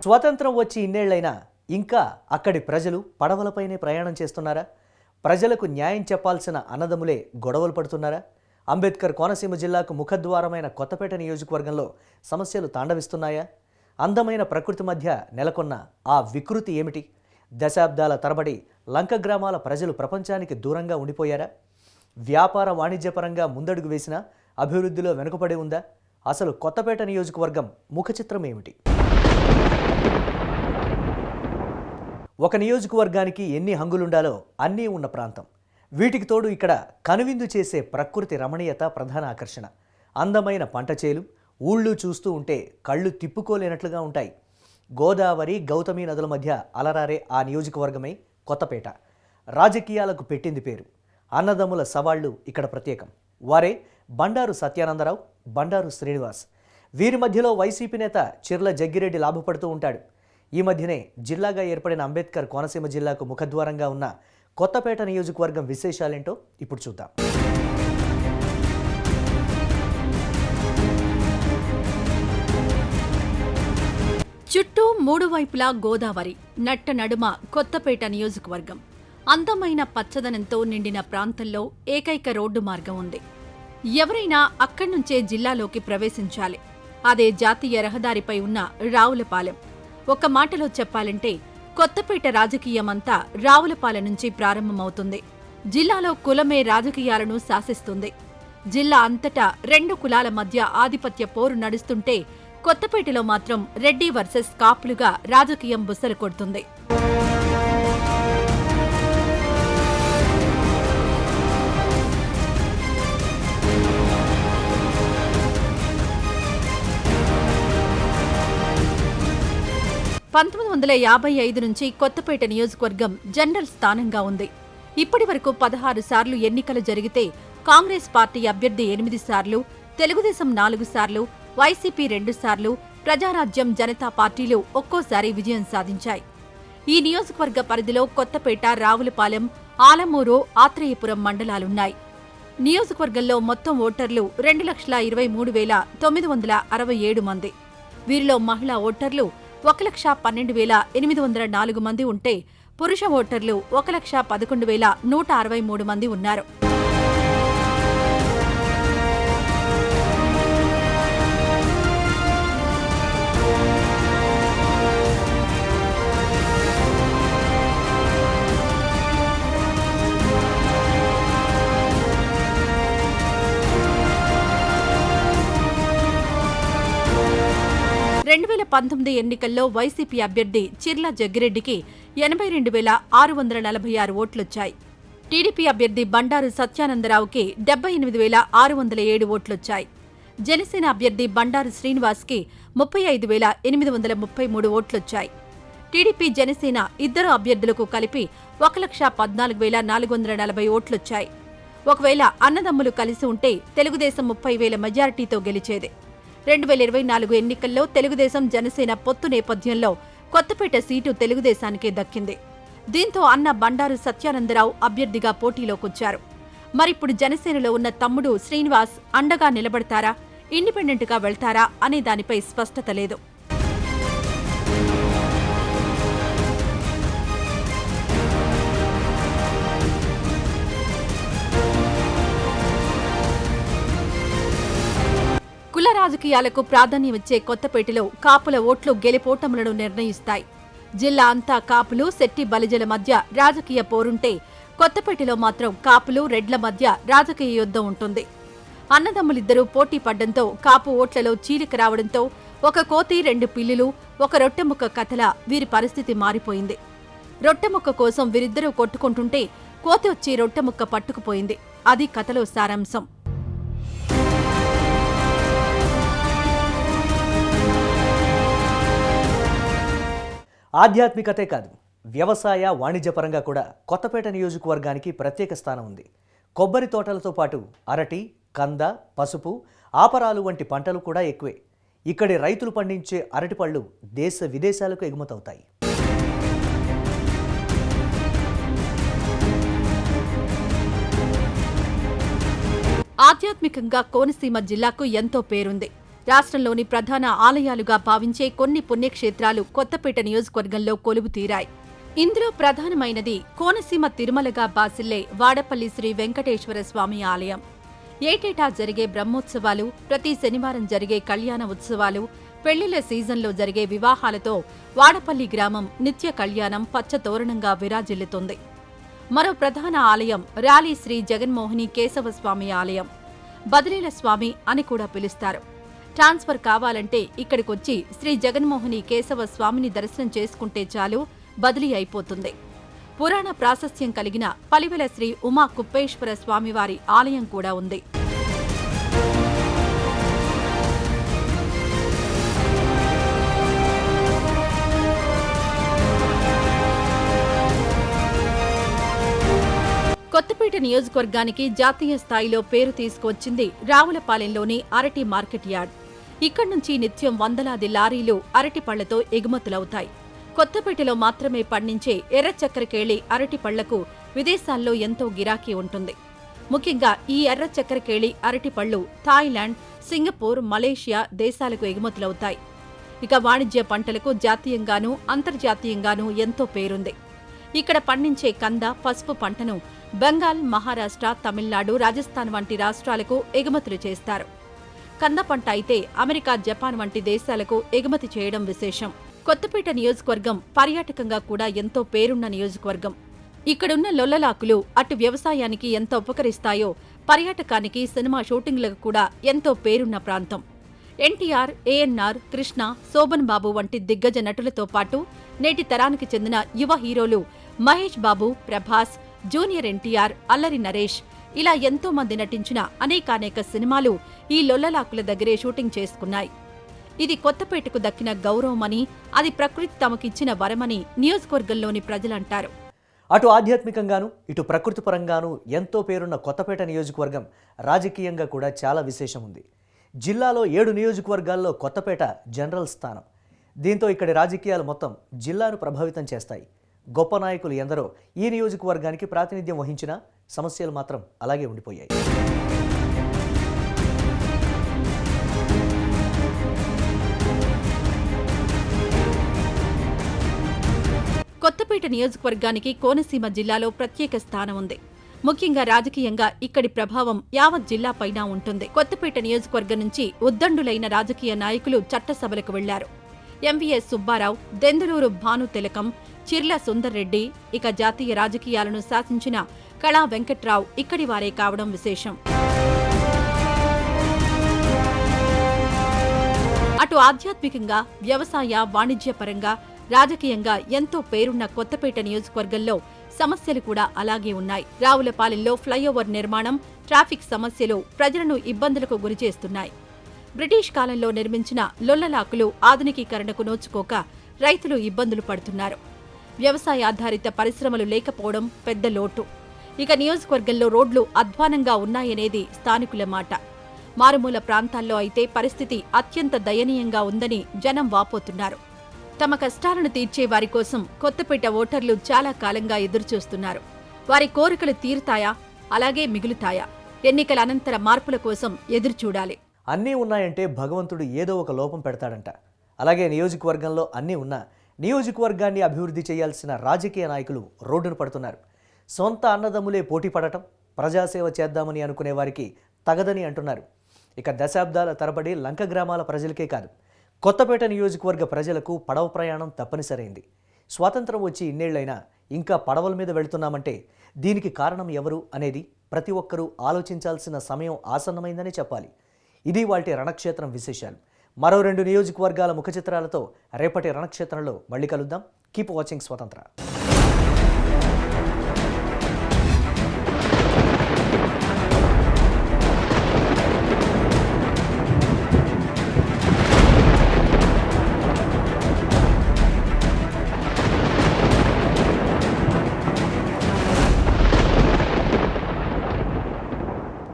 స్వాతంత్రం వచ్చి ఇన్నేళ్లైనా ఇంకా అక్కడి ప్రజలు పడవలపైనే ప్రయాణం చేస్తున్నారా? ప్రజలకు న్యాయం చెప్పాల్సిన అన్నదమ్ములే గొడవలు పడుతున్నారా? అంబేద్కర్ కోనసీమ జిల్లాకు ముఖద్వారమైన కొత్తపేట నియోజకవర్గంలో సమస్యలు తాండవిస్తున్నాయా? అందమైన ప్రకృతి మధ్య నెలకొన్న ఆ వికృతి ఏమిటి? దశాబ్దాల తరబడి లంక గ్రామాల ప్రజలు ప్రపంచానికి దూరంగా ఉండిపోయారా? వ్యాపార వాణిజ్యపరంగా ముందడుగు వేసినా అభివృద్ధిలో వెనుకబడి ఉందా? అసలు కొత్తపేట నియోజకవర్గం ముఖచిత్రం ఏమిటి? ఒక నియోజకవర్గానికి ఎన్ని హంగులుండాలో అన్నీ ఉన్న ప్రాంతం. వీటికి తోడు ఇక్కడ కనువిందు చేసే ప్రకృతి రమణీయత ప్రధాన ఆకర్షణ. అందమైన పంట చేలు, ఊళ్ళు చూస్తూ ఉంటే కళ్ళు తిప్పుకోలేనట్లుగా ఉంటాయి. గోదావరి, గౌతమి నదుల మధ్య అలరారే ఆ నియోజకవర్గమే కొత్తపేట. రాజకీయాలకు పెట్టింది పేరు. అన్నదమ్ముల సవాళ్లు ఇక్కడ ప్రత్యేకం. వారే బండారు సత్యానందరావు, బండారు శ్రీనివాస్. వీరి మధ్యలో వైసీపీ నేత చిర్ల జగ్గిరెడ్డి లాభపడుతూ ఉంటాడు. ఈ మధ్యనే జిల్లాగా ఏర్పడిన అంబేద్కర్ కోనసీమ జిల్లాకు ముఖద్వారంగా ఉన్న కొత్తపేట నియోజకవర్గం విశేషాలేంటో ఇప్పుడు చూద్దాం. చుట్టూ మూడు వైపులా గోదావరి, నట్ట నడుమ కొత్తపేట నియోజకవర్గం. అందమైన పచ్చదనంతో నిండిన ప్రాంతంలో ఏకైక రోడ్డు మార్గం ఉంది. ఎవరైనా అక్కడి నుంచే జిల్లాలోకి ప్రవేశించాలి. అదే జాతీయ రహదారిపై ఉన్న రావులపాలెం. ఒక మాటలో చెప్పాలంటే కొత్తపేట రాజకీయమంతా రావులపాలెం నుంచి ప్రారంభమవుతుంది. జిల్లాలో కులమే రాజకీయాలను శాసిస్తుంది. జిల్లా అంతటా రెండు కులాల మధ్య ఆధిపత్య పోరు నడుస్తుంటే కొత్తపేటలో మాత్రం రెడ్డి వర్సెస్ కాపులుగా రాజకీయం బుసలు కొడుతుంది. పంతొమ్మిది 1955 నుంచి కొత్తపేట నియోజకవర్గం జనరల్ స్థానంగా ఉంది. ఇప్పటి వరకు 16 సార్లు ఎన్నికలు జరిగితే కాంగ్రెస్ పార్టీ అభ్యర్థి 8 సార్లు, తెలుగుదేశం 4 సార్లు, వైసీపీ 2 సార్లు, ప్రజారాజ్యం, జనతా పార్టీలు ఒక్కోసారి విజయం సాధించాయి. ఈ నియోజకవర్గ పరిధిలో కొత్తపేట, రావులపాలెం, ఆలమూరు, ఆత్రేయపురం మండలాలున్నాయి. నియోజకవర్గంలో మొత్తం ఓటర్లు 2,23,967 మంది. వీరిలో మహిళా ఓటర్లు 1,12,804 మంది ఉంటే పురుష ఓటర్లు 1,11,163 మంది ఉన్నారు. ఎన్నికల్లో వైసీపీ అభ్యర్థి చిర్ల జగ్గిరెడ్డికి 82,646 ఓట్లొచ్చాయి. టీడీపీ అభ్యర్థి బండారు సత్యానందరావుకి 78,607 ఓట్లొచ్చాయి. జనసేన అభ్యర్థి బండారు శ్రీనివాస్కి 35,833 ఓట్లొచ్చాయి. టీడీపీ, జనసేన ఇద్దరు అభ్యర్థులకు కలిపి 1,14,440 ఓట్లొచ్చాయి. ఒకవేళ అన్నదమ్ములు కలిసి ఉంటే తెలుగుదేశం 30,000 మెజారిటీతో గెలిచేది. 2024 ఎన్నికల్లో తెలుగుదేశం, జనసేన పొత్తు నేపథ్యంలో కొత్తపేట సీటు తెలుగుదేశానికే దక్కింది. దీంతో అన్న బండారు సత్యానందరావు అభ్యర్థిగా పోటీలోకొచ్చారు. మరిప్పుడు జనసేనలో ఉన్న తమ్ముడు శ్రీనివాస్ అండగా నిలబడతారా, ఇండిపెండెంట్గా వెళ్తారా అనే దానిపై స్పష్టత లేదు. కుల రాజకీయాలకు ప్రాధాన్యమిచ్చే కొత్తపేటలో కాపుల ఓట్లు గెలుపోటములను నిర్ణయిస్తాయి. జిల్లా అంతా కాపులు, శెట్టి, బలిజల మధ్య రాజకీయ పోరుంటే కొత్తపేటలో మాత్రం కాపులు, రెడ్ల మధ్య రాజకీయ యుద్ధం ఉంటుంది. అన్నదమ్ములిద్దరూ పోటీ పడ్డంతో కాపు ఓట్లలో చీలిక రావడంతో ఒక కోతి, 2 పిల్లులు, ఒక రొట్టెముక్క కథలా వీరి పరిస్థితి మారిపోయింది. రొట్టెముక్క కోసం వీరిద్దరూ కొట్టుకుంటుంటే కోతి వచ్చి రొట్టెముక్క పట్టుకుపోయింది. అది కథలో సారాంశం. ఆధ్యాత్మికతే కాదు, వ్యవసాయ, వాణిజ్యపరంగా కూడా కొత్తపేట నియోజకవర్గానికి ప్రత్యేక స్థానం ఉంది. కొబ్బరి తోటలతో పాటు అరటి, కంద, పసుపు, ఆపరాలు వంటి పంటలు కూడా ఎక్కువే. ఇక్కడి రైతులు పండించే అరటిపళ్ళు దేశ విదేశాలకు ఎగుమతవుతాయి. ఆధ్యాత్మికంగా కోనసీమ జిల్లాకు ఎంతో పేరుంది. రాష్ట్రంలోని ప్రధాన ఆలయాలుగా భావించే కొన్ని పుణ్యక్షేత్రాలు కొత్తపేట నియోజకవర్గంలో కొలువు తీరాయి. ఇందులో ప్రధానమైనది కోనసీమ తిరుమలగా బాసిల్లే వాడపల్లి శ్రీ వెంకటేశ్వర స్వామి ఆలయం. ఏటేటా జరిగే బ్రహ్మోత్సవాలు, ప్రతి శనివారం జరిగే కళ్యాణ ఉత్సవాలు, పెళ్లిళ్ల సీజన్లో జరిగే వివాహాలతో వాడపల్లి గ్రామం నిత్య కళ్యాణం పచ్చతోరణంగా విరాజిల్లుతుంది. మరో ప్రధాన ఆలయం ర్యాలీ శ్రీ జగన్మోహిని కేశవస్వామి ఆలయం. బదిలీల స్వామి అని కూడా పిలుస్తారు. ట్రాన్స్ఫర్ కావాలంటే ఇక్కడికొచ్చి శ్రీ జగన్మోహిని కేశవ స్వామిని దర్శనం చేసుకుంటే చాలు, బదిలీ అయిపోతుంది. పురాణ ప్రాశస్త్యం కలిగిన పలివెల శ్రీ ఉమా కుప్పేశ్వర స్వామివారి ఆలయం కూడా ఉంది. కొత్తపేట నియోజకవర్గానికి జాతీయ స్థాయిలో పేరు తీసుకువచ్చింది రావులపాలెంలోని అరటి మార్కెట్ యార్డ్. ఇక్కడి నుంచి నిత్యం వందలాది లారీలు అరటి పళ్లతో ఎగుమతులవుతాయి. కొత్తపేటలో మాత్రమే పండించే ఎర్ర చక్కెరకేళి అరటి పళ్లకు విదేశాల్లో ఎంతో గిరాకీ ఉంటుంది. ముఖ్యంగా ఈ ఎర్ర చక్కెరకేళి అరటి పళ్లు థాయిలాండ్, సింగపూర్, మలేషియా దేశాలకు ఎగుమతులవుతాయి. ఇక వాణిజ్య పంటలకు జాతీయంగానూ అంతర్జాతీయంగానూ ఎంతో పేరుంది. ఇక్కడ పండించే కంద, పసుపు పంటను బెంగాల్, మహారాష్ట్ర, తమిళనాడు, రాజస్థాన్ వంటి రాష్ట్రాలకు ఎగుమతులు చేస్తారు. కంద పంట అయితే అమెరికా, జపాన్ వంటి దేశాలకు ఎగుమతి చేయడం విశేషం. కొత్తపేట నియోజకవర్గం పర్యాటకంగా కూడా ఎంతో పేరున్న నియోజకవర్గం. ఇక్కడున్న లొల్లలాకులు అటు వ్యవసాయానికి ఎంత ఉపకరిస్తాయో పర్యాటకానికి, సినిమా షూటింగ్లకు కూడా ఎంతో పేరున్న ప్రాంతం. ఎన్టీఆర్, ఏఎన్ఆర్, కృష్ణ, శోభన్ బాబు వంటి దిగ్గజ నటులతో పాటు నేటి తరానికి చెందిన యువ హీరోలు మహేష్ బాబు, ప్రభాస్, జూనియర్ ఎన్టీఆర్, అల్లరి నరేష్ ఇలా ఎంతో మంది నటించిన అనేకానేక సినిమాలు ఈ లొల్లలాకుల దగ్గరే షూటింగ్ చేసుకున్నాయి. ఇది కొత్తపేటకు దక్కిన గౌరవమని, అది ప్రకృతి తమకిచ్చిన వరమని నియోజకవర్గంలోని ప్రజలంటారు. అటు ఆధ్యాత్మికంగానూ ఇటు ప్రకృతి పరంగానూ ఎంతో పేరున్న కొత్తపేట నియోజకవర్గం రాజకీయంగా కూడా చాలా విశేషం ఉంది. జిల్లాలో 7 నియోజకవర్గాల్లో కొత్తపేట జనరల్ స్థానం. దీంతో ఇక్కడి రాజకీయాలు మొత్తం జిల్లాను ప్రభావితం చేస్తాయి. గొప్ప నాయకులు ఎందరో ఈ నియోజకవర్గానికి ప్రాతినిధ్యం వహించినా సమస్యలు మాత్రం అలాగే ఉండిపోయాయి. కొత్తపేట నియోజకవర్గానికి కోనసీమ జిల్లాలో ప్రత్యేక స్థానం ఉంది. ముఖ్యంగా రాజకీయంగా ఇక్కడి ప్రభావం యావత్ జిల్లాపైన ఉంటుంది. కొత్తపేట నియోజకవర్గం నుంచి ఉద్దండులైన రాజకీయ నాయకులు చట్టసభలకు వెళ్లారు. ఎంవీఎస్ సుబ్బారావు, దెందులూరు భాను తిలకం, చిర్ల సుందర్ రెడ్డి, ఇక జాతీయ రాజకీయాలను శాసించిన కళా వెంకట్రావు ఇక్కడి వారే కావడం విశేషం. అటు ఆధ్యాత్మికంగా, వ్యవసాయ, వాణిజ్యపరంగా, రాజకీయంగా ఎంతో పేరున్న కొత్తపేట నియోజకవర్గంలో సమస్యలు కూడా అలాగే ఉన్నాయి. రావులపాలెంలో ఫ్లైఓవర్ నిర్మాణం, ట్రాఫిక్ సమస్యలు ప్రజలను ఇబ్బందులకు గురిచేస్తున్నాయి. బ్రిటిష్ కాలంలో నిర్మించిన లొల్లలాకులు ఆధునికీకరణకు నోచుకోక రైతులు ఇబ్బందులు పడుతున్నారు. వ్యవసాయాధారిత పరిశ్రమలు లేకపోవడం పెద్ద లోటు. ఇక నియోజకవర్గంలో రోడ్లు అధ్వానంగా ఉన్నాయనేది స్థానికుల మాట. మారుమూల ప్రాంతాల్లో అయితే పరిస్థితి అత్యంత దయనీయంగా ఉందని జనం వాపోతున్నారు. తమ కష్టాలను తీర్చే వారి కోసం కొత్తపేట ఓటర్లు చాలా కాలంగా ఎదురుచూస్తున్నారు. వారి కోరికలు తీరుతాయా, అలాగే మిగులుతాయా? ఎన్నికల అనంతర మార్పుల కోసం ఎదురుచూడాలి. అన్నీ ఉన్నాయంటే భగవంతుడు ఏదో ఒక లోపం పెడతాడంట. అలాగే నియోజకవర్గంలో అన్నీ ఉన్నా నియోజకవర్గాన్ని అభివృద్ధి చేయాల్సిన రాజకీయ నాయకులు రోడ్డును పడుతున్నారు. సొంత అన్నదమ్ములే పోటీ పడటం, ప్రజాసేవ చేద్దామని అనుకునే వారికి తగదని అంటున్నారు. ఇక దశాబ్దాల తరబడి లంక గ్రామాల ప్రజలకే కాదు, కొత్తపేట నియోజకవర్గ ప్రజలకు పడవ ప్రయాణం తప్పనిసరైంది. స్వాతంత్రం వచ్చి ఇన్నేళ్లైనా ఇంకా పడవల మీద వెళుతున్నామంటే దీనికి కారణం ఎవరు అనేది ప్రతి ఒక్కరూ ఆలోచించాల్సిన సమయం ఆసన్నమైందని చెప్పాలి. ఇది వాటి రణక్షేత్రం విశేషాలు. మరో 2 నియోజకవర్గాల ముఖచిత్రాలతో రేపటి రణక్షేత్రంలో మళ్ళీ కలుద్దాం. కీప్ వాచింగ్ స్వతంత్ర.